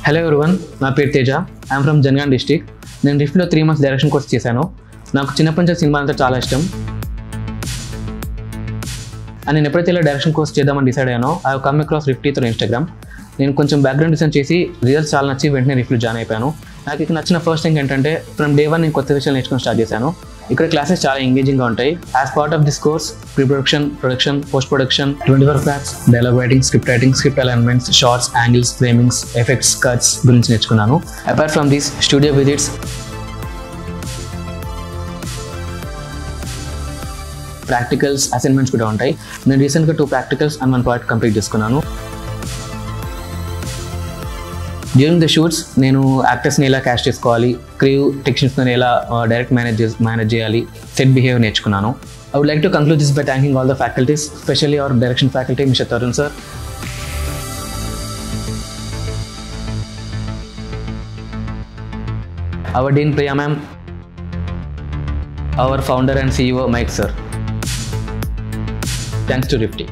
Hello everyone, నా పేరు Teja. I'm from Jangaon district. నేను రిఫ్ట్లో 3 months డైరెక్షన్ కోర్స్ చేశాను. నాకు చిన్నప్పటి నుంచి సినిమా అంటే చాలా ఇష్టం. అండ్ నేను ఎప్పుడైతే ఇలా డైరెక్షన్ కోర్స్ చేద్దామని డిసైడ్ అయ్యానో I come across Rifty through Instagram. నేను కొంచెం బ్యాక్గ్రౌండ్ డిజైన్ చేసి రిజల్ట్స్ చాలా నచ్చి వెంటనే రిఫ్ట్లో జాయిన్ అయిపోయాను. నాకు ఇక్కడ నచ్చిన ఫస్ట్ థింగ్ ఏంటంటే ఫ్రమ్ డే 1 నేను కొత్త విషయాలు నేర్చుకొని స్టార్ట్ చేశాను. ఇక్కడ క్లాసెస్ చాలా ఎంగేజింగ్గా ఉంటాయి. As part of this course pre production, production, post production, 24 flats, dialogue writing, script alignments, shorts, angles, framings, effects, cuts గురించి నేర్చుకున్నాను. Apart from this studio visits, practicals, assignments కూడా ఉంటాయి. నేను రీసెంట్గా 2 ప్రాక్టికల్స్ అండ్ 1 ప్రాజెక్ట్ కంప్లీట్ చేసుకున్నాను. During the shoots నేను యాక్టర్స్ని ఎలా క్యాస్ట్ చేసుకోవాలి, క్రూ టెక్నీషియన్స్ని ఎలా డైరెక్ట్ మేనేజ్ చేయాలి, సెట్ బిహేవియర్ నేర్చుకున్నాను. I would like to conclude this by thanking all the faculties, especially our direction faculty, Mr. Tarun sir, our Dean Priya ma'am, our founder and CEO Mike sir. Thanks to Rifty.